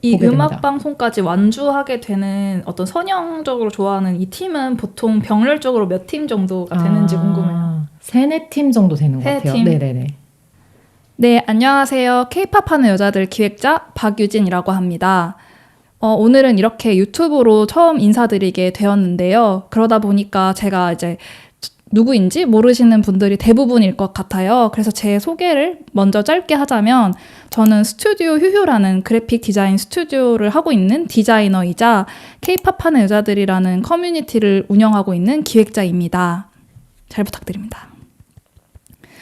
이 보게 음악 됩니다. 방송까지 완주하게 되는 어떤 선형적으로 좋아하는 이 팀은 보통 병렬적으로 몇 팀 정도가 되는지 궁금해요. 3-4팀 정도 되는 것 세 같아요. 팀. 네네네. 네, 안녕하세요. K-pop 하는 여자들 기획자 박유진이라고 합니다. 오늘은 이렇게 유튜브로 처음 인사드리게 되었는데요. 그러다 보니까 제가 이제 누구인지 모르시는 분들이 대부분일 것 같아요. 그래서 제 소개를 먼저 짧게 하자면 저는 스튜디오 휴휴라는 그래픽 디자인 스튜디오를 하고 있는 디자이너이자 K-pop 하는 여자들이라는 커뮤니티를 운영하고 있는 기획자입니다. 잘 부탁드립니다.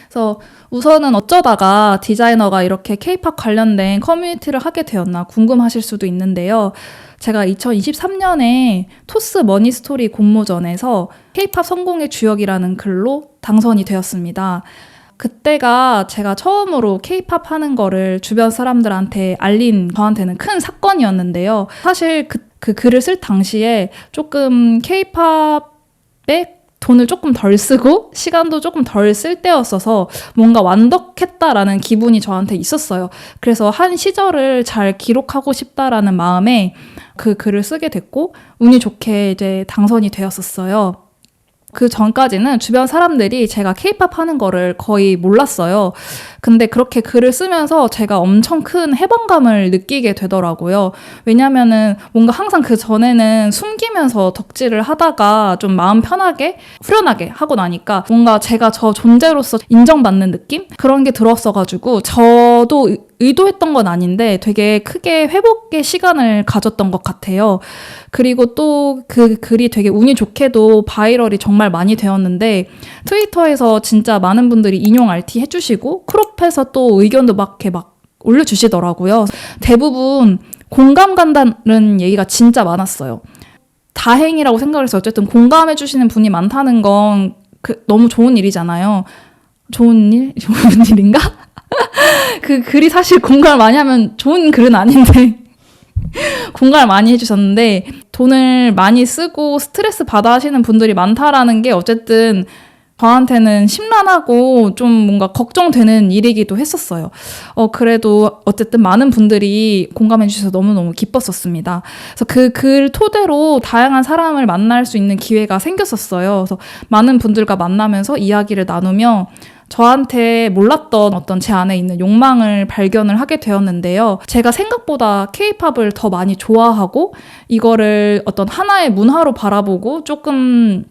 그래서 우선은 어쩌다가 디자이너가 이렇게 K-pop 관련된 커뮤니티를 하게 되었나 궁금하실 수도 있는데요. 제가 2023년에 토스 머니스토리 공모전에서 K-pop 성공의 주역이라는 글로 당선이 되었습니다. 그때가 제가 처음으로 K-pop 하는 거를 주변 사람들한테 알린 저한테는 큰 사건이었는데요. 사실 그 글을 쓸 당시에 조금 K-pop에 돈을 조금 덜 쓰고 시간도 조금 덜 쓸 때였어서 뭔가 완덕했다라는 기분이 저한테 있었어요. 그래서 한 시절을 잘 기록하고 싶다라는 마음에 그 글을 쓰게 됐고 운이 좋게 이제 당선이 되었었어요. 그 전까지는 주변 사람들이 제가 K-pop 하는 거를 거의 몰랐어요. 근데 그렇게 글을 쓰면서 제가 엄청 큰 해방감을 느끼게 되더라고요. 왜냐면은 뭔가 항상 그 전에는 숨기면서 덕질을 하다가 좀 마음 편하게 후련하게 하고 나니까 뭔가 제가 저 존재로서 인정받는 느낌? 그런 게 들었어가지고 저도 의도했던 건 아닌데 되게 크게 회복의 시간을 가졌던 것 같아요. 그리고 또 그 글이 되게 운이 좋게도 바이럴이 정말 많이 되었는데 트위터에서 진짜 많은 분들이 인용 RT 해주시고 크롭해서 또 의견도 막 이렇게 막 올려주시더라고요. 대부분 공감 간다는 얘기가 진짜 많았어요. 다행이라고 생각을 해서 어쨌든 공감해주시는 분이 많다는 건 너무 좋은 일이잖아요. 좋은 일? 좋은 일인가? 그 글이 사실 공감을 많이 하면 좋은 글은 아닌데 공감을 많이 해주셨는데 돈을 많이 쓰고 스트레스 받아 하시는 분들이 많다라는 게 어쨌든 저한테는 심란하고 좀 뭔가 걱정되는 일이기도 했었어요. 그래도 어쨌든 많은 분들이 공감해 주셔서 너무너무 기뻤었습니다. 그래서 그 글 토대로 다양한 사람을 만날 수 있는 기회가 생겼었어요. 그래서 많은 분들과 만나면서 이야기를 나누며 저한테 몰랐던 어떤 제 안에 있는 욕망을 발견을 하게 되었는데요. 제가 생각보다 K-팝을 더 많이 좋아하고 이거를 어떤 하나의 문화로 바라보고 조금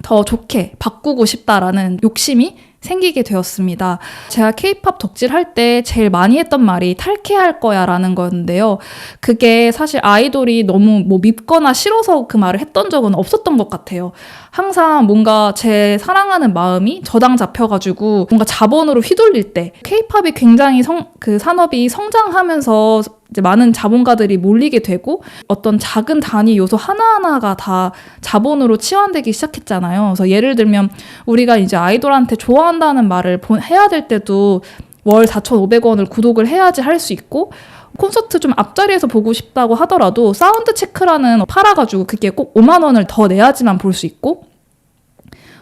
더 좋게 바꾸고 싶다라는 욕심이 생기게 되었습니다. 제가 K-팝 덕질할 때 제일 많이 했던 말이 탈퇴할 거야 라는 건데요. 그게 사실 아이돌이 너무 뭐 밉거나 싫어서 그 말을 했던 적은 없었던 것 같아요. 항상 뭔가 제 사랑하는 마음이 저당 잡혀가지고 뭔가 자본으로 휘둘릴 때 K-팝이 굉장히 그 산업이 성장하면서 이제 많은 자본가들이 몰리게 되고 어떤 작은 단위 요소 하나하나가 다 자본으로 치환되기 시작했잖아요. 그래서 예를 들면 우리가 이제 아이돌한테 좋아한다는 말을 해야 될 때도 월 4,500원을 구독을 해야지 할 수 있고 콘서트 좀 앞자리에서 보고 싶다고 하더라도 사운드 체크라는 팔아가지고 그게 꼭 5만 원을 더 내야지만 볼 수 있고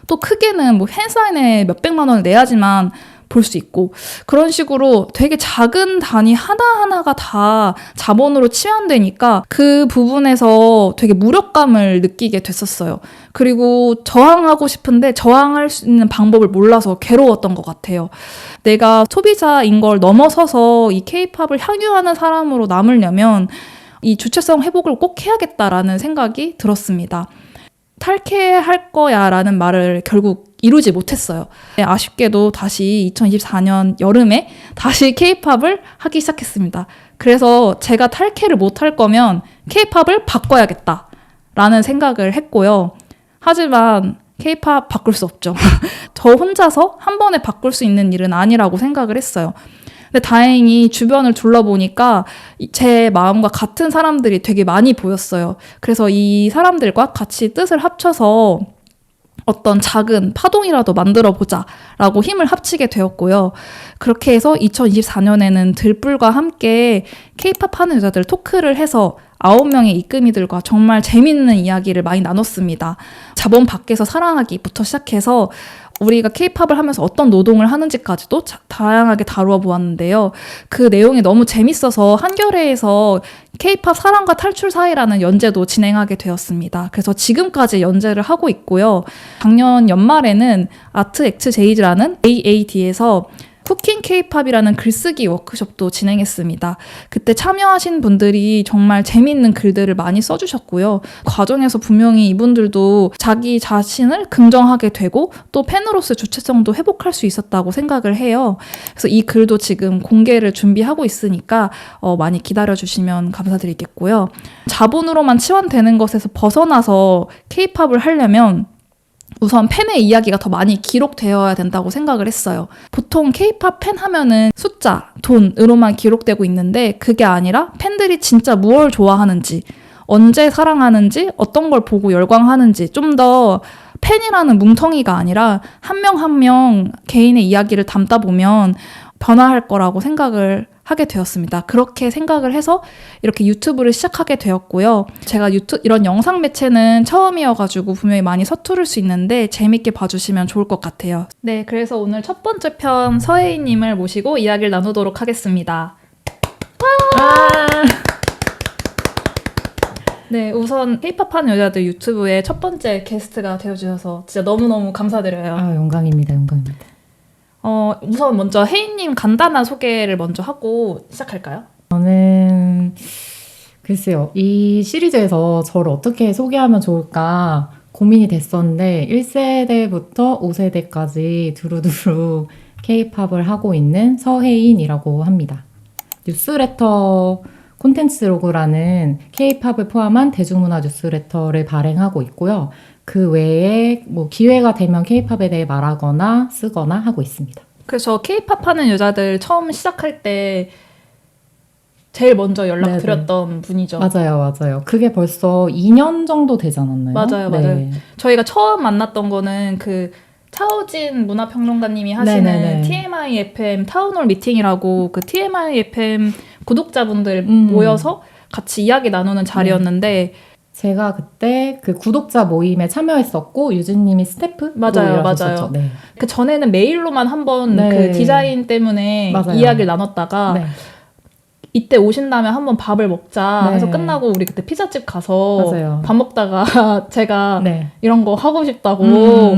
또 크게는 뭐 팬사인회 몇백만 원을 내야지만 볼 수 있고 그런 식으로 되게 작은 단위 하나하나가 다 자본으로 치환되니까 그 부분에서 되게 무력감을 느끼게 됐었어요. 그리고 저항하고 싶은데 저항할 수 있는 방법을 몰라서 괴로웠던 것 같아요. 내가 소비자인 걸 넘어서서 이 K-팝을 향유하는 사람으로 남으려면 이 주체성 회복을 꼭 해야겠다라는 생각이 들었습니다. 탈퇴할 거야 라는 말을 결국 이루지 못했어요. 아쉽게도 다시 2024년 여름에 다시 K-팝을 하기 시작했습니다. 그래서 제가 탈퇴를 못할 거면 K-팝을 바꿔야겠다 라는 생각을 했고요. 하지만 K-팝 바꿀 수 없죠. 저 혼자서 한 번에 바꿀 수 있는 일은 아니라고 생각을 했어요. 근데 다행히 주변을 둘러보니까 제 마음과 같은 사람들이 되게 많이 보였어요. 그래서 이 사람들과 같이 뜻을 합쳐서 어떤 작은 파동이라도 만들어보자 라고 힘을 합치게 되었고요. 그렇게 해서 2024년에는 들불과 함께 K-팝 하는 여자들 토크를 해서 9명의 이끄미들과 정말 재밌는 이야기를 많이 나눴습니다. 자본 밖에서 사랑하기부터 시작해서 우리가 K-팝을 하면서 어떤 노동을 하는지까지도 다양하게 다루어 보았는데요. 그 내용이 너무 재밌어서 한겨레에서 K-팝 사랑과 탈출 사이라는 연재도 진행하게 되었습니다. 그래서 지금까지 연재를 하고 있고요. 작년 연말에는 아트 엑스제이즈라는 AAD에서 쿠킹 K-팝이라는 글쓰기 워크숍도 진행했습니다. 그때 참여하신 분들이 정말 재미있는 글들을 많이 써주셨고요. 과정에서 분명히 이분들도 자기 자신을 긍정하게 되고 또 팬으로서의 주체성도 회복할 수 있었다고 생각을 해요. 그래서 이 글도 지금 공개를 준비하고 있으니까 많이 기다려주시면 감사드리겠고요. 자본으로만 치환되는 것에서 벗어나서 K-팝을 하려면 우선 팬의 이야기가 더 많이 기록되어야 된다고 생각을 했어요. 보통 K-팝 팬 하면은 숫자, 돈으로만 기록되고 있는데 그게 아니라 팬들이 진짜 무엇을 좋아하는지, 언제 사랑하는지, 어떤 걸 보고 열광하는지 좀 더 팬이라는 뭉텅이가 아니라 한 명 한 명 개인의 이야기를 담다 보면 변화할 거라고 생각을 하게 되었습니다. 그렇게 생각을 해서 이렇게 유튜브를 시작하게 되었고요. 제가 이런 영상 매체는 처음이어가지고 분명히 많이 서투를 수 있는데 재밌게 봐주시면 좋을 것 같아요. 네, 그래서 오늘 첫 번째 편 서혜인님을 모시고 이야기를 나누도록 하겠습니다. 네, 우선 K-팝 하는 여자들 유튜브의 첫 번째 게스트가 되어주셔서 진짜 너무너무 감사드려요. 영광입니다. 영광입니다. 우선 먼저 혜인님 간단한 소개를 먼저 하고 시작할까요? 저는 글쎄요. 이 시리즈에서 저를 어떻게 소개하면 좋을까 고민이 됐었는데 1세대부터 5세대까지 두루두루 K-팝을 하고 있는 서혜인이라고 합니다. 뉴스레터 콘텐츠로그라는 K-팝을 포함한 대중문화 뉴스레터를 발행하고 있고요. 그 외에 뭐 기회가 되면 K-팝에 대해 말하거나 쓰거나 하고 있습니다. 그래서 K-팝 하는 여자들 처음 시작할 때 제일 먼저 연락드렸던 분이죠. 맞아요. 그게 벌써 2년 정도 되지 않았나요? 맞아요. 저희가 처음 만났던 거는 그 차오진 문화평론가님이 하시는 TMI FM 타운홀 미팅이라고 그 TMI FM 구독자분들 모여서 같이 이야기 나누는 자리였는데 제가 그때 그 구독자 모임에 참여했었고 유진님이 스태프로 일하셨었죠. 네. 그 전에는 메일로만 한번 그 디자인 때문에 이야기를 나눴다가 이때 오신다면 한번 밥을 먹자 해서 끝나고 우리 그때 피자집 가서 밥 먹다가 제가 이런 거 하고 싶다고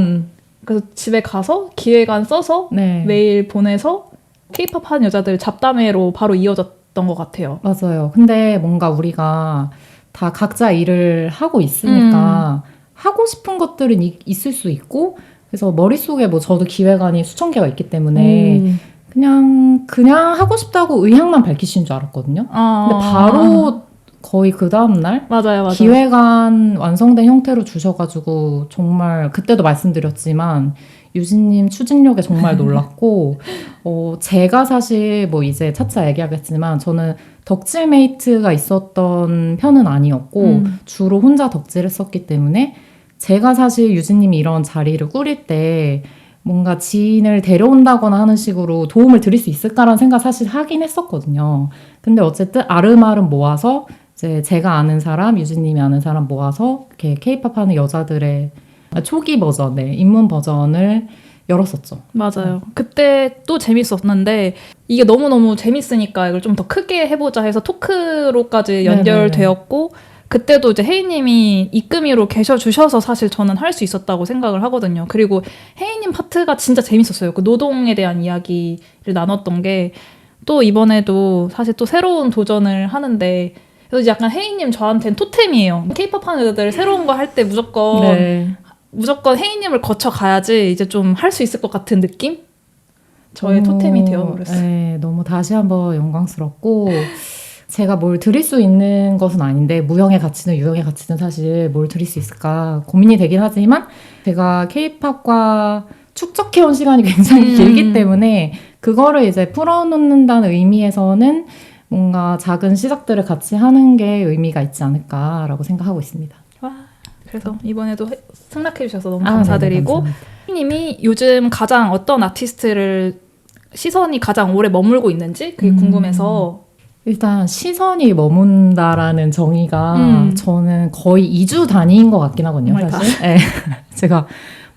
그래서 집에 가서 기획안 써서 메일 보내서 K-팝 하는 여자들 잡담회로 바로 이어졌던 것 같아요. 맞아요. 근데 뭔가 우리가 다 각자 일을 하고 있으니까 하고 싶은 것들은 있을 수 있고 그래서 머릿속에 뭐 저도 기획안이 수천 개가 있기 때문에 그냥 하고 싶다고 의향만 밝히신 줄 알았거든요. 근데 바로 거의 그 다음날 맞아요. 기획안 완성된 형태로 주셔가지고 정말 그때도 말씀드렸지만 유진님 추진력에 정말 놀랐고 제가 사실 뭐 이제 차차 얘기하겠지만 저는 덕질메이트가 있었던 편은 아니었고 주로 혼자 덕질했었기 때문에 제가 사실 유진님이 이런 자리를 꾸릴 때 뭔가 지인을 데려온다거나 하는 식으로 도움을 드릴 수 있을까라는 생각 사실 하긴 했었거든요. 근데 어쨌든 아름아름 모아서 이제 제가 아는 사람, 유진님이 아는 사람 모아서 이렇게 K-팝 하는 여자들의 초기 버전의 입문 버전을 열었었죠. 맞아요. 그때 또 재밌었는데 이게 너무너무 재밌으니까 이걸 좀 더 크게 해보자 해서 토크로까지 연결되었고 그때도 이제 혜인님이 이끄미로 계셔주셔서 사실 저는 할 수 있었다고 생각을 하거든요. 그리고 혜인님 파트가 진짜 재밌었어요. 그 노동에 대한 이야기를 나눴던 게 또 이번에도 사실 또 새로운 도전을 하는데 그래서 약간 혜인님 저한테는 토템이에요. K-팝 하는 애들 새로운 거 할 때 무조건 혜인님을 거쳐 가야지 이제 좀 할 수 있을 것 같은 느낌? 저의 토템이 되어버렸어요. 네, 너무 다시 한번 영광스럽고 제가 뭘 드릴 수 있는 것은 아닌데 무형의 가치는 유형의 가치는 사실 뭘 드릴 수 있을까 고민이 되긴 하지만 제가 K-팝과 축적해온 시간이 굉장히 길기 때문에 그거를 이제 풀어놓는다는 의미에서는 뭔가 작은 시작들을 같이 하는 게 의미가 있지 않을까라고 생각하고 있습니다. 와, 그래서 이번에도 승낙해 주셔서 너무 감사드리고 님이 요즘 가장 어떤 아티스트를 시선이 가장 오래 머물고 있는지 그게 궁금해서 일단 시선이 머문다라는 정의가 저는 거의 2주 단위인 것 같긴 하거든요. 사실 네. 제가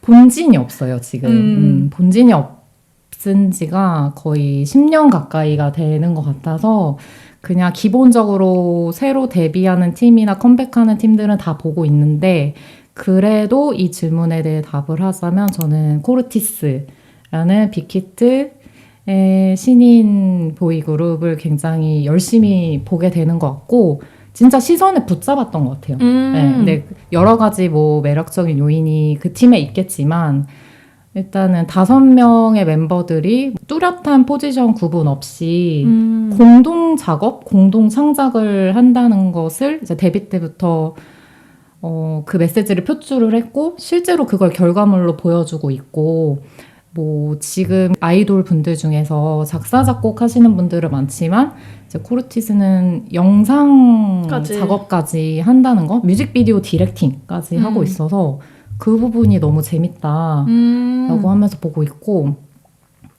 본진이 없어요 지금. 본진이 없은 지가 거의 10년 가까이가 되는 것 같아서 그냥 기본적으로 새로 데뷔하는 팀이나 컴백하는 팀들은 다 보고 있는데 그래도 이 질문에 대해 답을 하자면 저는 코르티스라는 빅히트의 신인 보이그룹을 굉장히 열심히 보게 되는 것 같고 진짜 시선을 붙잡았던 것 같아요. 네, 근데 여러 가지 뭐 매력적인 요인이 그 팀에 있겠지만 일단은 5명의 멤버들이 뚜렷한 포지션 구분 없이 공동 작업, 공동 창작을 한다는 것을 이제 데뷔 때부터 그 메시지를 표출을 했고 실제로 그걸 결과물로 보여주고 있고 뭐 지금 아이돌 분들 중에서 작사 작곡 하시는 분들은 많지만 이제 코르티스는 영상 작업까지 한다는 거, 뮤직비디오 디렉팅까지 하고 있어서 그 부분이 너무 재밌다라고 하면서 보고 있고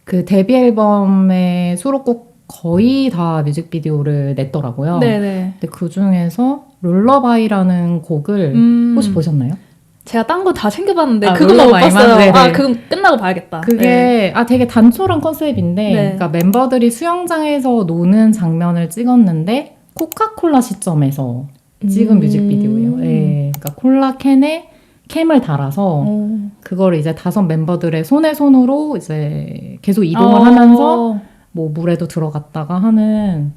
그 데뷔 앨범의 수록곡 거의 다 뮤직비디오를 냈더라고요. 네네. 근데 그 중에서 롤러바이라는 곡을 혹시 보셨나요? 제가 딴 거 다 챙겨봤는데 아, 그것만 못 롤러바이만? 봤어요. 네네. 아, 그건 끝나고 봐야겠다. 그게 네. 되게 단촐한 컨셉인데 네. 그러니까 멤버들이 수영장에서 노는 장면을 찍었는데 코카콜라 시점에서 찍은 뮤직비디오예요. 네. 그러니까 콜라 캔에 캠을 달아서 그거를 이제 5 멤버들의 손에 손으로 이제 계속 이동을 하면서 뭐 물에도 들어갔다가 하는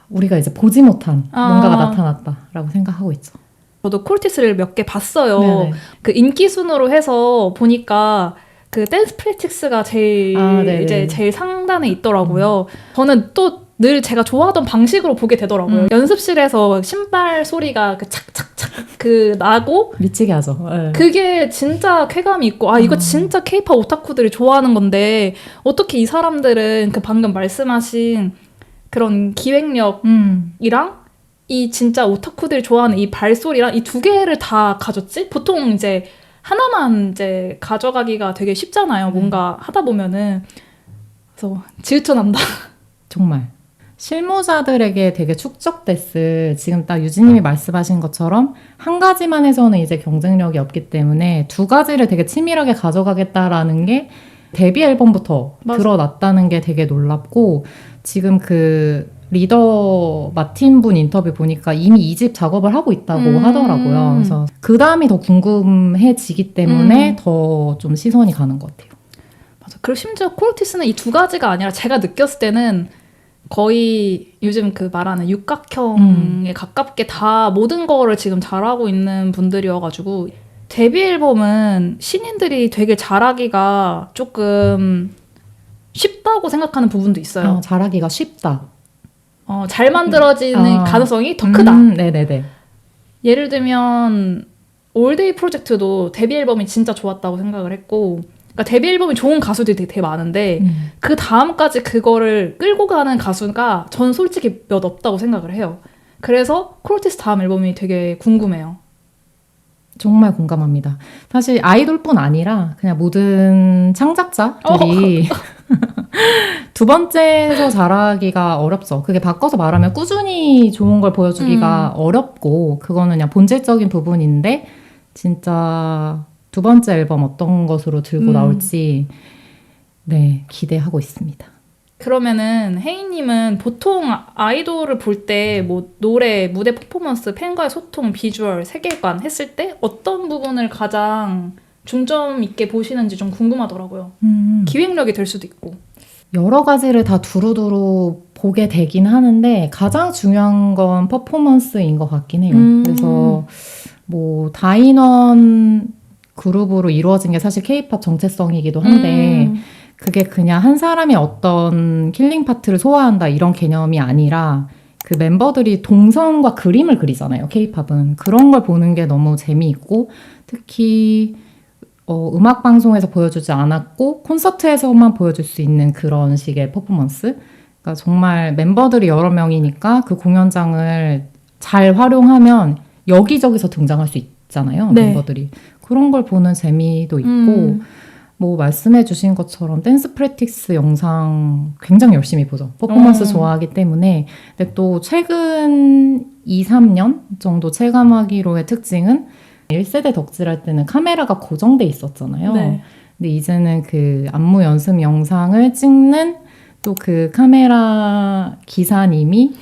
우리가 이제 보지 못한 뭔가가 나타났다라고 생각하고 있죠. 저도 콜티스를 몇 개 봤어요. 네네. 그 인기 순으로 해서 보니까 그 댄스 프랙티스가 이제 제일 상단에 있더라고요. 저는 또 늘 제가 좋아하던 방식으로 보게 되더라고요. 연습실에서 신발 소리가 그 착착착 그 나고 미치게 하죠. 네. 그게 진짜 쾌감이 있고 아 이거 진짜 케이팝 오타쿠들이 좋아하는 건데 어떻게 이 사람들은 그 방금 말씀하신 그런 기획력이랑 이 진짜 오타쿠들이 좋아하는 이 발소리랑 이 2개를 다 가졌지? 보통 이제 하나만 이제 가져가기가 되게 쉽잖아요. 뭔가 하다 보면은. 그래서 질투난다. 정말. 실무자들에게 되게 축적됐을 지금 딱 유진님이 말씀하신 것처럼 한 가지만 해서는 이제 경쟁력이 없기 때문에 2가지를 되게 치밀하게 가져가겠다라는 게 데뷔 앨범부터 드러났다는 게 되게 놀랍고 지금 그 리더 마틴 분 인터뷰 보니까 이미 2집 작업을 하고 있다고 하더라고요. 그래서 그 다음이 더 궁금해지기 때문에 더 좀 시선이 가는 것 같아요. 맞아. 그리고 심지어 콜티스는 이 2가지가 아니라 제가 느꼈을 때는 거의 요즘 그 말하는 육각형에 가깝게 다 모든 거를 지금 잘하고 있는 분들이어가지고 데뷔 앨범은 신인들이 되게 잘하기가 조금 쉽다고 생각하는 부분도 있어요. 잘하기가 쉽다. 잘 만들어지는 가능성이 더 크다. 네네네. 예를 들면 올데이 프로젝트도 데뷔 앨범이 진짜 좋았다고 생각을 했고 그러니까 데뷔 앨범이 좋은 가수들이 되게 많은데 그 다음까지 그거를 끌고 가는 가수가 전 솔직히 몇 없다고 생각을 해요. 그래서 콜티스 다음 앨범이 되게 궁금해요. 정말 공감합니다. 사실 아이돌뿐 아니라 그냥 모든 창작자들이 2번째에서 잘하기가 어렵죠. 그게 바꿔서 말하면 꾸준히 좋은 걸 보여주기가 어렵고 그거는 그냥 본질적인 부분인데 진짜 2번째 앨범 어떤 것으로 들고 나올지 네 기대하고 있습니다. 그러면은 혜인님은 보통 아이돌을 볼 때 뭐 노래, 무대 퍼포먼스, 팬과의 소통, 비주얼, 세계관 했을 때 어떤 부분을 가장 중점 있게 보시는지 좀 궁금하더라고요. 기획력이 될 수도 있고. 여러 가지를 다 두루두루 보게 되긴 하는데 가장 중요한 건 퍼포먼스인 것 같긴 해요. 그래서 뭐 다인원 그룹으로 이루어진 게 사실 케이팝 정체성이기도 한데 그게 그냥 한 사람이 어떤 킬링 파트를 소화한다 이런 개념이 아니라 그 멤버들이 동선과 그림을 그리잖아요. 케이팝은. 그런 걸 보는 게 너무 재미있고 특히 음악 방송에서 보여주지 않았고 콘서트에서만 보여줄 수 있는 그런 식의 퍼포먼스. 그러니까 정말 멤버들이 여러 명이니까 그 공연장을 잘 활용하면 여기저기서 등장할 수 있잖아요. 네. 멤버들이. 그런 걸 보는 재미도 있고 뭐 말씀해 주신 것처럼 댄스 프랙티스 영상 굉장히 열심히 보죠. 퍼포먼스 좋아하기 때문에. 근데 또 최근 2-3년 정도 체감하기로의 특징은 1세대 덕질할 때는 카메라가 고정돼 있었잖아요. 네. 근데 이제는 그 안무 연습 영상을 찍는 또 그 카메라 기사님이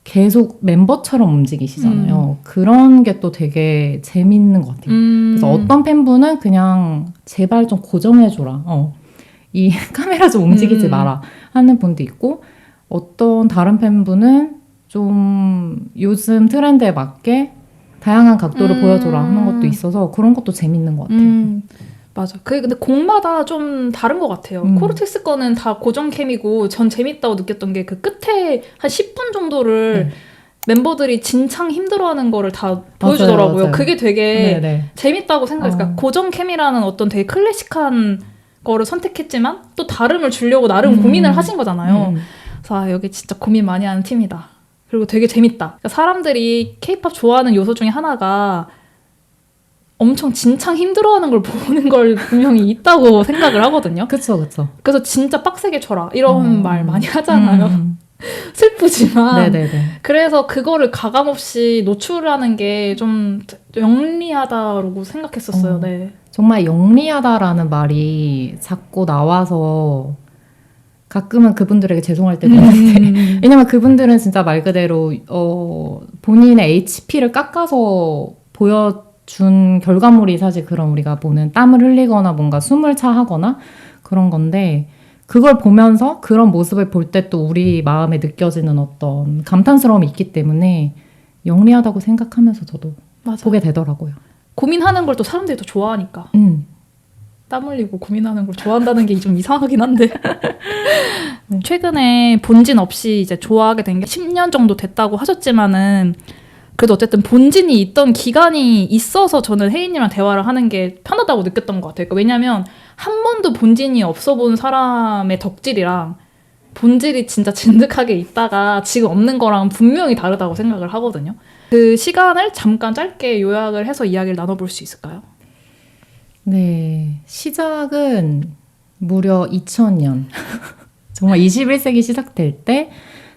계속 멤버처럼 움직이시잖아요. 그런 게 또 되게 재밌는 것 같아요. 그래서 어떤 팬분은 그냥 제발 좀 고정해줘라. 이 카메라 좀 움직이지 마라 하는 분도 있고, 어떤 다른 팬분은 좀 요즘 트렌드에 맞게 다양한 각도를 보여줘라 하는 것도 있어서 그런 것도 재밌는 것 같아요. 맞아. 그게 근데 곡마다 좀 다른 것 같아요. 코르테스 거는 다 고정 캠이고, 전 재밌다고 느꼈던 게 그 끝에 한 10분 정도를 멤버들이 진창 힘들어하는 거를 다 보여주더라고요. 맞아요. 그게 되게 네네. 재밌다고 생각했어요. 그러니까 고정 캠이라는 어떤 되게 클래식한 거를 선택했지만 또 다름을 주려고 나름 고민을 하신 거잖아요. 그래서 여기 진짜 고민 많이 하는 팀이다. 그리고 되게 재밌다. 그러니까 사람들이 K-pop 좋아하는 요소 중에 하나가 엄청 진창 힘들어하는 걸 보는 걸 분명히 있다고 생각을 하거든요. 그쵸. 그래서 진짜 빡세게 쳐라 이런 말 많이 하잖아요. 슬프지만. 네네네. 그래서 그거를 가감없이 노출하는 게 좀 영리하다고 생각했었어요. 네. 정말 영리하다라는 말이 자꾸 나와서 가끔은 그분들에게 죄송할 때도 있는데 왜냐면 그분들은 진짜 말 그대로 본인의 HP를 깎아서 보여준 결과물이 사실 그런 우리가 보는 땀을 흘리거나 뭔가 숨을 차하거나 그런 건데, 그걸 보면서 그런 모습을 볼 때 또 우리 마음에 느껴지는 어떤 감탄스러움이 있기 때문에 영리하다고 생각하면서 저도 맞아. 보게 되더라고요. 고민하는 걸 또 사람들이 더 좋아하니까. 땀 흘리고 고민하는 걸 좋아한다는 게 좀 이상하긴 한데. 최근에 본진 없이 이제 좋아하게 된 게 10년 정도 됐다고 하셨지만은, 그래도 어쨌든 본진이 있던 기간이 있어서 저는 혜인이랑 대화를 하는 게 편하다고 느꼈던 것 같아요. 그러니까 왜냐면 한 번도 본진이 없어 본 사람의 덕질이랑 본질이 진짜 진득하게 있다가 지금 없는 거랑 분명히 다르다고 생각을 하거든요. 그 시간을 잠깐 짧게 요약을 해서 이야기를 나눠볼 수 있을까요? 네, 시작은 무려 2000년. 정말 21세기 시작될 때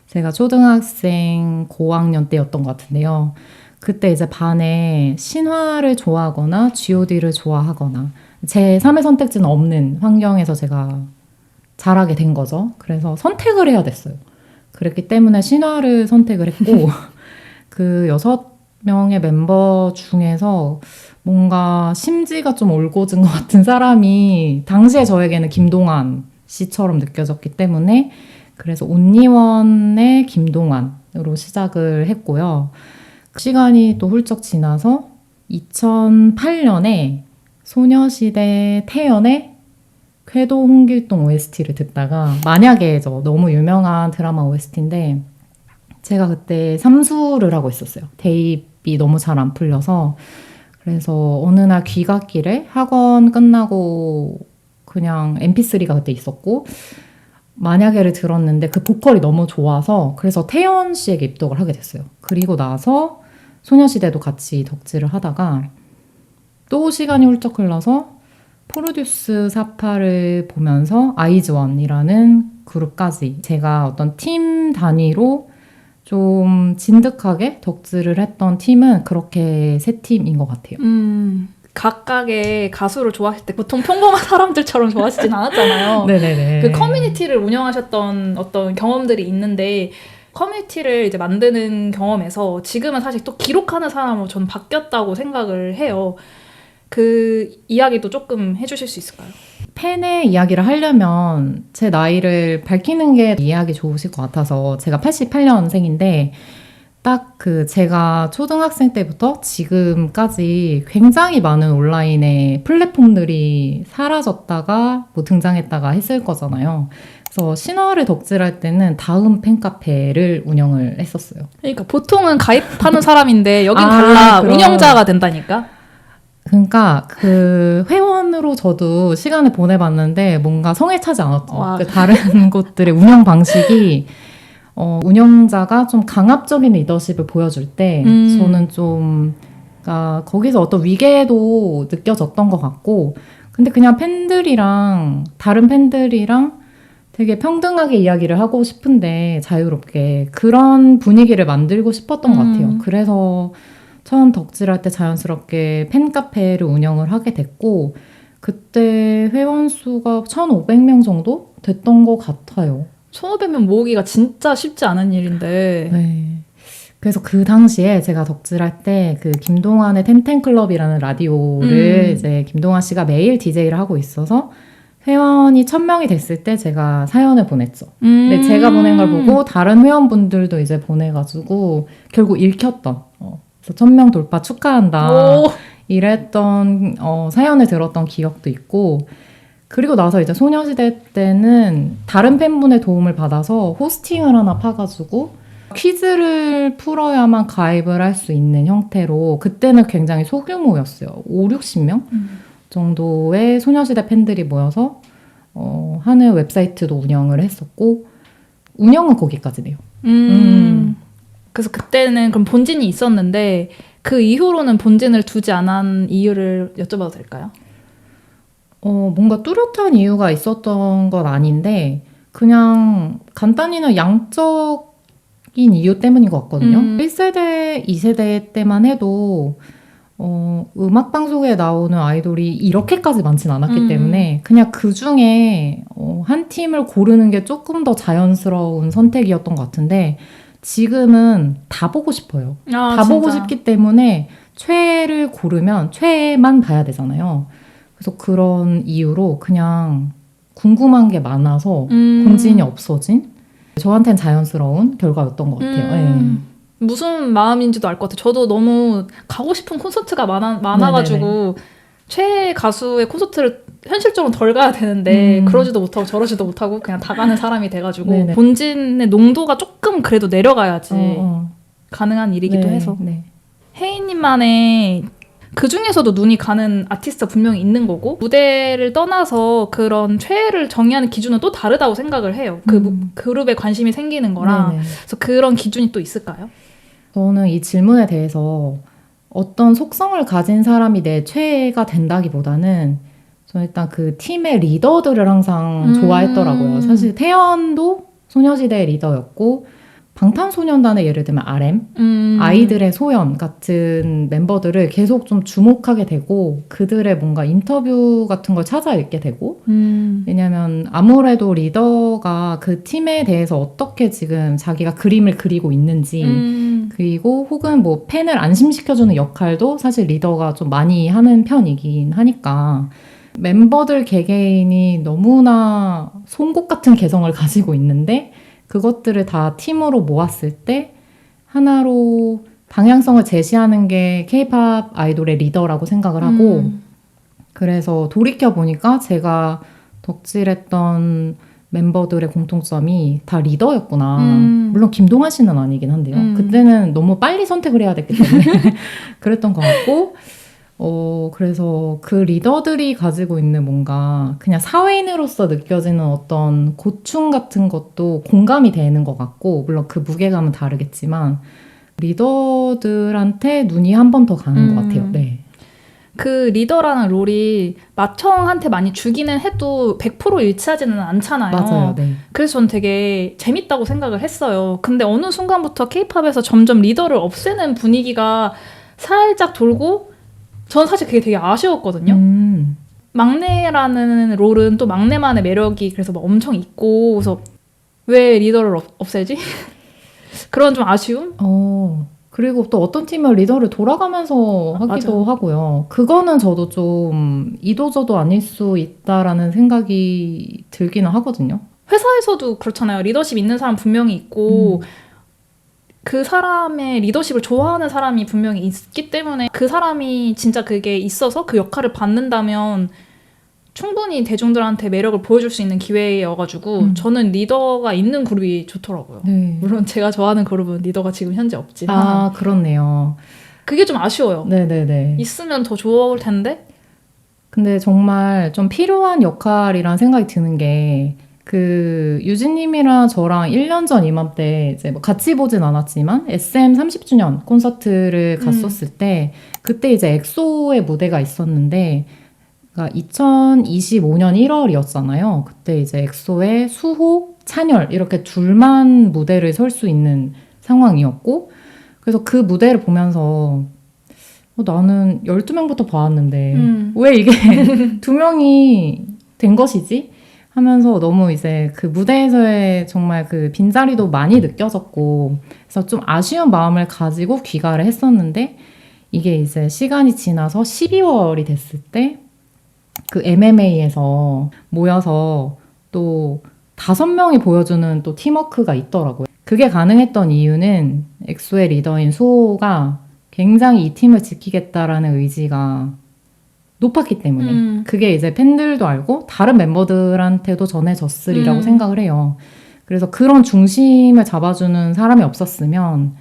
제가 초등학생 고학년 때였던 것 같은데요. 그때 이제 반에 신화를 좋아하거나 G.O.D를 좋아하거나 제 3의 선택지는 없는 환경에서 제가 자라게 된 거죠. 그래서 선택을 해야 됐어요. 그랬기 때문에 신화를 선택을 했고 그 6명의 멤버 중에서 뭔가 심지가 좀 올곧은 것 같은 사람이 당시에 저에게는 김동완 씨처럼 느껴졌기 때문에, 그래서 온리원의 김동완으로 시작을 했고요. 그 시간이 또 훌쩍 지나서 2008년에 소녀시대 태연의 궤도 홍길동 OST를 듣다가, 만약에죠, 너무 유명한 드라마 OST인데 제가 그때 삼수를 하고 있었어요. 대입이 너무 잘 안 풀려서. 그래서 어느 날 귀갓길에 학원 끝나고 그냥 mp3가 그때 있었고 만약에를 들었는데 그 보컬이 너무 좋아서, 그래서 태연 씨에게 입덕을 하게 됐어요. 그리고 나서 소녀시대도 같이 덕질을 하다가 또 시간이 훌쩍 흘러서 프로듀스 사파를 보면서 아이즈원이라는 그룹까지 제가 어떤 팀 단위로 좀 진득하게 덕질을 했던 팀은 그렇게 3팀인 것 같아요. 각각의 가수를 좋아하실 때 보통 평범한 사람들처럼 좋아하시진 않았잖아요. 네네네. 그 커뮤니티를 운영하셨던 어떤 경험들이 있는데, 커뮤니티를 이제 만드는 경험에서 지금은 사실 또 기록하는 사람으로 저는 바뀌었다고 생각을 해요. 그 이야기도 조금 해주실 수 있을까요? 팬의 이야기를 하려면 제 나이를 밝히는 게 이해하기 좋으실 것 같아서, 제가 88년생인데 딱 그 제가 초등학생 때부터 지금까지 굉장히 많은 온라인의 플랫폼들이 사라졌다가 뭐 등장했다가 했을 거잖아요. 그래서 신화를 덕질할 때는 다음 팬카페를 운영을 했었어요. 그러니까 보통은 가입하는 사람인데 여긴 달라. 그럼. 운영자가 된다니까. 그러니까 그 회원으로 저도 시간을 보내봤는데 뭔가 성에 차지 않았죠. 그 다른 곳들의 운영 방식이 운영자가 좀 강압적인 리더십을 보여줄 때 저는 좀 그러니까 거기서 어떤 위계도 느껴졌던 것 같고, 근데 그냥 팬들이랑 다른 팬들이랑 되게 평등하게 이야기를 하고 싶은데 자유롭게 그런 분위기를 만들고 싶었던 것 같아요. 그래서 처음 덕질할 때 자연스럽게 팬카페를 운영을 하게 됐고, 그때 회원 수가 1,500명 정도 됐던 것 같아요. 1,500명 모으기가 진짜 쉽지 않은 일인데. 네. 그래서 그 당시에 제가 덕질할 때 그 김동완의 템템클럽이라는 라디오를 이제 김동완 씨가 매일 DJ를 하고 있어서 회원이 1,000명이 됐을 때 제가 사연을 보냈죠. 근데 제가 보낸 걸 보고 다른 회원분들도 이제 보내가지고 결국 읽혔던. 그래서 1,000명 돌파 축하한다. 오. 이랬던 사연을 들었던 기억도 있고 그리고 나서 이제 소녀시대 때는 다른 팬분의 도움을 받아서 호스팅을 하나 파가지고 퀴즈를 풀어야만 가입을 할 수 있는 형태로 그때는 굉장히 소규모였어요. 5, 60명 정도의 소녀시대 팬들이 모여서 하는 웹사이트도 운영을 했었고 운영은 거기까지 돼요. 그래서 그때는 그럼 본진이 있었는데 그 이후로는 본진을 두지 않은 이유를 여쭤봐도 될까요? 뭔가 뚜렷한 이유가 있었던 건 아닌데 그냥 간단히는 양적인 이유 때문인 것 같거든요. 1세대, 2세대 때만 해도 음악방송에 나오는 아이돌이 이렇게까지 많진 않았기 때문에 그냥 그 중에 한 팀을 고르는 게 조금 더 자연스러운 선택이었던 것 같은데 지금은 다 보고 싶어요. 다 진짜. 보고 싶기 때문에 최애를 고르면 최애만 봐야 되잖아요. 그래서 그런 이유로 그냥 궁금한 게 많아서 본진이 없어진 저한테는 자연스러운 결과였던 것 같아요. 네. 무슨 마음인지도 알 것 같아요. 저도 너무 가고 싶은 콘서트가 많아가지고 최애 가수의 콘서트를 현실적으로 덜 가야 되는데 그러지도 못하고 저러지도 못하고 그냥 다 가는 사람이 돼가지고 네네. 본진의 농도가 조금 그래도 내려가야지 가능한 일이기도 네, 해서 네. 혜인님만의 그 중에서도 눈이 가는 아티스트가 분명히 있는 거고 무대를 떠나서 그런 최애를 정의하는 기준은 또 다르다고 생각을 해요. 그 그룹에 관심이 생기는 거랑 네네. 그래서 그런 기준이 또 있을까요? 저는 이 질문에 대해서 어떤 속성을 가진 사람이 내 최애가 된다기보다는 저는 일단 그 팀의 리더들을 항상 좋아했더라고요. 사실 태연도 소녀시대의 리더였고 방탄소년단의 예를 들면 RM, 아이들의 소연 같은 멤버들을 계속 좀 주목하게 되고 그들의 뭔가 인터뷰 같은 걸 찾아 읽게 되고 왜냐면 아무래도 리더가 그 팀에 대해서 어떻게 지금 자기가 그림을 그리고 있는지 그리고 혹은 뭐 팬을 안심시켜주는 역할도 사실 리더가 좀 많이 하는 편이긴 하니까 멤버들 개개인이 너무나 송곳 같은 개성을 가지고 있는데 그것들을 다 팀으로 모았을 때 하나로 방향성을 제시하는 게 K-POP 아이돌의 리더라고 생각을 하고 그래서 돌이켜보니까 제가 덕질했던 멤버들의 공통점이 다 리더였구나. 물론 김동완 씨는 아니긴 한데요. 그때는 너무 빨리 선택을 해야 됐기 때문에 그랬던 것 같고 그래서 그 리더들이 가지고 있는 뭔가 그냥 사회인으로서 느껴지는 어떤 고충 같은 것도 공감이 되는 것 같고, 물론 그 무게감은 다르겠지만, 리더들한테 눈이 한 번 더 가는 것 같아요. 네. 그 리더라는 롤이 마청한테 많이 주기는 해도 100% 일치하지는 않잖아요. 맞아요. 네. 그래서 전 되게 재밌다고 생각을 했어요. 근데 어느 순간부터 케이팝에서 점점 리더를 없애는 분위기가 살짝 돌고 전 사실 그게 되게 아쉬웠거든요. 막내라는 롤은 또 막내만의 매력이 그래서 막 엄청 있고 그래서 왜 리더를 없애지? 그런 좀 아쉬움? 그리고 또 어떤 팀은 리더를 돌아가면서 하기도 맞아. 하고요. 그거는 저도 좀 이도저도 아닐 수 있다라는 생각이 들기는 하거든요. 회사에서도 그렇잖아요. 리더십 있는 사람 분명히 있고 그 사람의 리더십을 좋아하는 사람이 분명히 있기 때문에 그 사람이 진짜 그게 있어서 그 역할을 받는다면 충분히 대중들한테 매력을 보여줄 수 있는 기회여가지고 저는 리더가 있는 그룹이 좋더라고요. 네. 물론 제가 좋아하는 그룹은 리더가 지금 현재 없지만 아, 그렇네요. 그게 좀 아쉬워요. 네네네. 있으면 더 좋을 텐데. 근데 정말 좀 필요한 역할이란 생각이 드는 게 그 유진님이랑 저랑 1년 전 이맘때 이제 뭐 같이 보진 않았지만 SM 30주년 콘서트를 갔었을 때 그때 이제 엑소의 무대가 있었는데 그러니까 2025년 1월이었잖아요. 그때 이제 엑소의 수호, 찬열 이렇게 둘만 무대를 설 수 있는 상황이었고 그래서 그 무대를 보면서 나는 12명부터 봐왔는데 왜 이게 2명이 된 것이지? 하면서 너무 이제 그 무대에서의 정말 그 빈자리도 많이 느껴졌고, 그래서 좀 아쉬운 마음을 가지고 귀가를 했었는데, 이게 이제 시간이 지나서 12월이 됐을 때, 그 MMA에서 모여서 또 5명이 보여주는 또 팀워크가 있더라고요. 그게 가능했던 이유는 엑소의 리더인 수호가 굉장히 이 팀을 지키겠다라는 의지가 높았기 때문에 그게 이제 팬들도 알고 다른 멤버들한테도 전해졌으리라고 생각을 해요. 그래서 그런 중심을 잡아주는 사람이 없었으면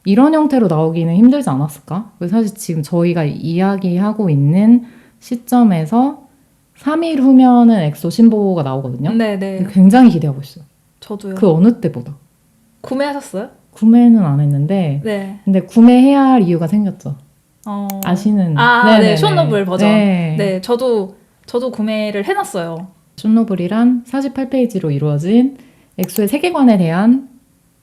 이런 형태로 나오기는 힘들지 않았을까? 그래서 사실 지금 저희가 이야기하고 있는 시점에서 3일 후면은 엑소 신보가 나오거든요. 네네. 굉장히 기대하고 있어요. 저도요. 그 어느 때보다. 구매하셨어요? 구매는 안 했는데 네. 근데 구매해야 할 이유가 생겼죠. 아시는 네, 쇼노블 버전. 네, 저도 구매를 해놨어요. 쇼노블이란 48페이지로 이루어진 엑소의 세계관에 대한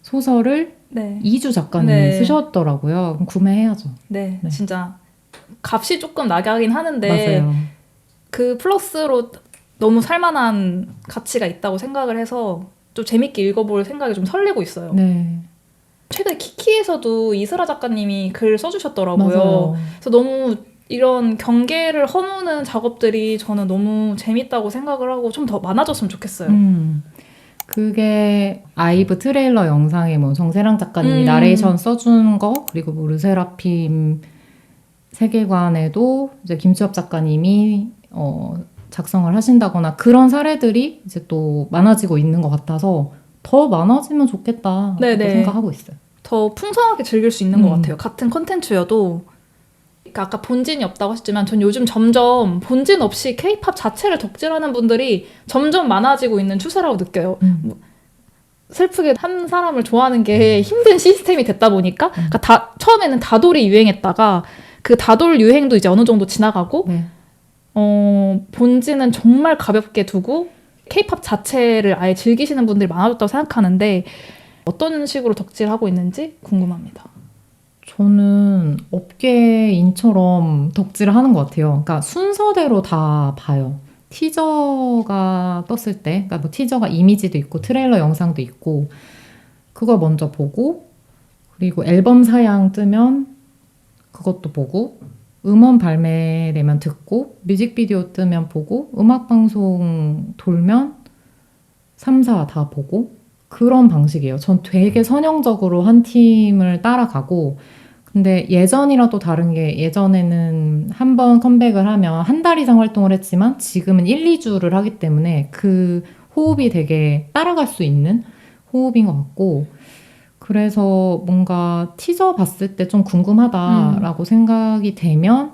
소설을 네. 이주 작가님이 네. 쓰셨더라고요. 그럼 구매해야죠. 네, 네. 진짜 값이 조금 나게 하긴 하는데 맞아요. 그 플러스로 너무 살만한 가치가 있다고 생각을 해서 좀 재밌게 읽어볼 생각이 좀 설레고 있어요. 네. 최근에 키키에서도 이슬아 작가님이 글 써주셨더라고요. 맞아요. 그래서 너무 이런 경계를 허무는 작업들이 저는 너무 재밌다고 생각을 하고 좀 더 많아졌으면 좋겠어요. 그게 아이브 트레일러 영상에 뭐 정세랑 작가님이 나레이션 써준 거, 그리고 뭐 르세라핌 세계관에도 이제 김수엽 작가님이 작성을 하신다거나 그런 사례들이 이제 또 많아지고 있는 것 같아서 더 많아지면 좋겠다 생각하고 있어요. 더 풍성하게 즐길 수 있는 것 같아요. 같은 컨텐츠여도. 그러니까 아까 본진이 없다고 하셨지만 전 요즘 점점 본진 없이 K-팝 자체를 덕질하는 분들이 점점 많아지고 있는 추세라고 느껴요. 슬프게 한 사람을 좋아하는 게 힘든 시스템이 됐다 보니까 그러니까 처음에는 다돌이 유행했다가 그 다돌 유행도 이제 어느 정도 지나가고 본진은 정말 가볍게 두고 K-팝 자체를 아예 즐기시는 분들이 많아졌다고 생각하는데 어떤 식으로 덕질하고 있는지 궁금합니다. 저는 업계인처럼 덕질을 하는 것 같아요. 그러니까 순서대로 다 봐요. 티저가 떴을 때, 그러니까 뭐 티저가 이미지도 있고 트레일러 영상도 있고 그걸 먼저 보고, 그리고 앨범 사양 뜨면 그것도 보고, 음원 발매되면 듣고, 뮤직비디오 뜨면 보고, 음악방송 돌면 3, 4 다 보고, 그런 방식이에요. 전 되게 선형적으로 한 팀을 따라가고, 근데 예전이랑 또 다른 게 예전에는 한 번 컴백을 하면 한 달 이상 활동을 했지만 지금은 1, 2주를 하기 때문에 그 호흡이 되게 따라갈 수 있는 호흡인 것 같고, 그래서 뭔가 티저 봤을 때 좀 궁금하다라고 생각이 되면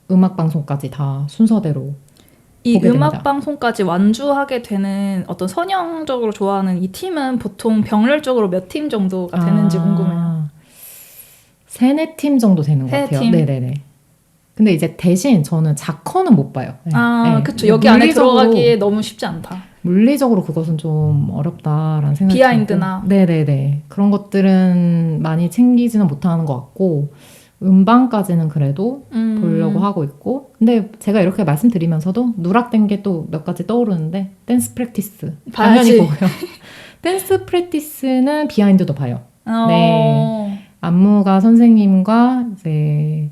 음악방송까지 다 순서대로 이 보게 됩니다. 음악방송까지 완주하게 되는 어떤 선형적으로 좋아하는 이 팀은 보통 병렬적으로 몇 팀 정도가 되는지 궁금해요. 3, 4팀 정도 되는 것 같아요. 팀? 네네네. 근데 이제 대신 저는 자커는 못 봐요. 네. 그쵸. 여기 안에 들어가기에 너무 쉽지 않다. 물리적으로 그것은 좀 어렵다라는 생각이 비하인드나. 들고. 네네네. 그런 것들은 많이 챙기지는 못하는 것 같고, 음방까지는 그래도 보려고 하고 있고, 근데 제가 이렇게 말씀드리면서도 누락된 게 또 몇 가지 떠오르는데, 댄스 프랙티스 당연히 보고요. 댄스 프랙티스는 비하인드도 봐요. 네. 안무가 선생님과 이제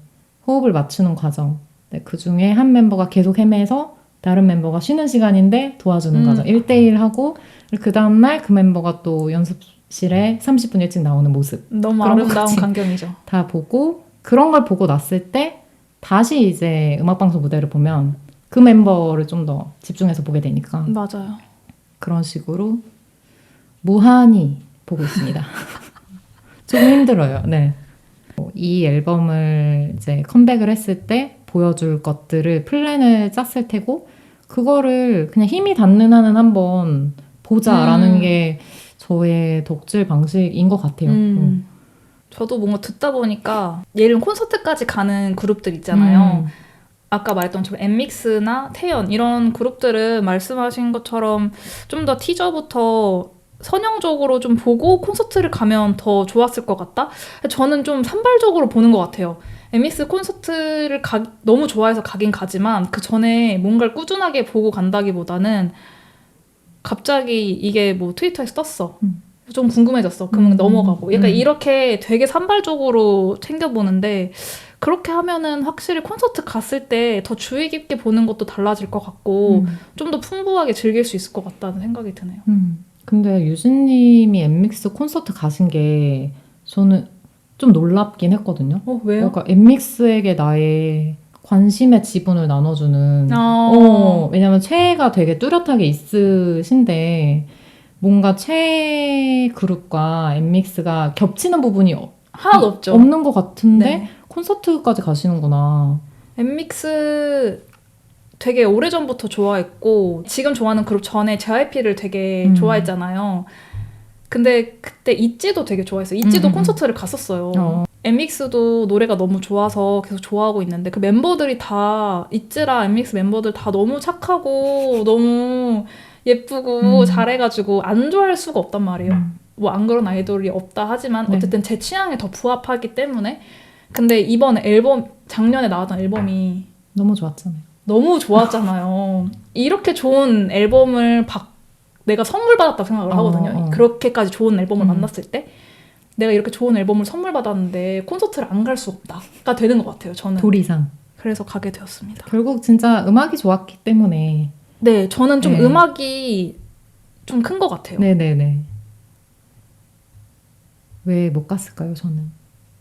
호흡을 맞추는 과정. 네, 그 중에 한 멤버가 계속 헤매서 다른 멤버가 쉬는 시간인데 도와주는 과정. 1대1 하고, 그 다음날 그 멤버가 또 연습실에 30분 일찍 나오는 모습. 너무 아름다운 광경이죠. 다 보고, 그런 걸 보고 났을 때 다시 이제 음악방송 무대를 보면 그 멤버를 좀 더 집중해서 보게 되니까. 맞아요. 그런 식으로 무한히 보고 있습니다. 조금 힘들어요. 네. 이 앨범을 이제 컴백을 했을 때 보여줄 것들을 플랜을 짰을 테고, 그거를 그냥 힘이 닿는 한은 한번 보자라는 게 저의 덕질 방식인 것 같아요. 저도 뭔가 듣다 보니까 예를 들면 콘서트까지 가는 그룹들 있잖아요. 아까 말했던 좀 엠믹스나 태연 이런 그룹들은 말씀하신 것처럼 좀 더 티저부터 선형적으로 좀 보고 콘서트를 가면 더 좋았을 것 같다? 저는 좀 산발적으로 보는 것 같아요. 엠믹스 콘서트를 너무 좋아해서 가긴 가지만 그 전에 뭔가를 꾸준하게 보고 간다기보다는 갑자기 이게 뭐 트위터에서 떴어. 좀 궁금해졌어. 그러면 넘어가고. 약간 이렇게 되게 산발적으로 챙겨보는데 그렇게 하면은 확실히 콘서트 갔을 때 더 주의 깊게 보는 것도 달라질 것 같고 좀 더 풍부하게 즐길 수 있을 것 같다는 생각이 드네요. 근데 유진님이 엠믹스 콘서트 가신 게 저는 좀 놀랍긴 했거든요. 왜요? 그러니까 엠믹스에게 나의 관심의 지분을 나눠주는 왜냐면 최애가 되게 뚜렷하게 있으신데 뭔가 최애 그룹과 엠믹스가 겹치는 부분이 하나도 없죠. 없는 것 같은데 네. 콘서트까지 가시는구나. 엠믹스 되게 오래전부터 좋아했고 지금 좋아하는 그룹 전에 JYP를 되게 좋아했잖아요. 근데 그때 있지도 되게 좋아했어요. 있지도 콘서트를 갔었어요. 엠믹스도 노래가 너무 좋아서 계속 좋아하고 있는데 그 멤버들이 다 있지라 엠믹스 멤버들 다 너무 착하고 너무 예쁘고 잘해가지고 안 좋아할 수가 없단 말이에요. 뭐 안 그런 아이돌이 없다 하지만 네. 어쨌든 제 취향에 더 부합하기 때문에 근데 이번 앨범 작년에 나왔던 앨범이 너무 좋았잖아요. 너무 좋았잖아요. 이렇게 좋은 앨범을 내가 선물 받았다고 생각을 하거든요. 그렇게까지 좋은 앨범을 만났을 때 내가 이렇게 좋은 앨범을 선물 받았는데 콘서트를 안 갈 수 없다가 되는 것 같아요. 저는. 도리상. 그래서 가게 되었습니다. 결국 진짜 음악이 좋았기 때문에. 네, 저는 좀 네. 음악이 좀 큰 것 같아요. 네네네. 왜 못 갔을까요, 저는?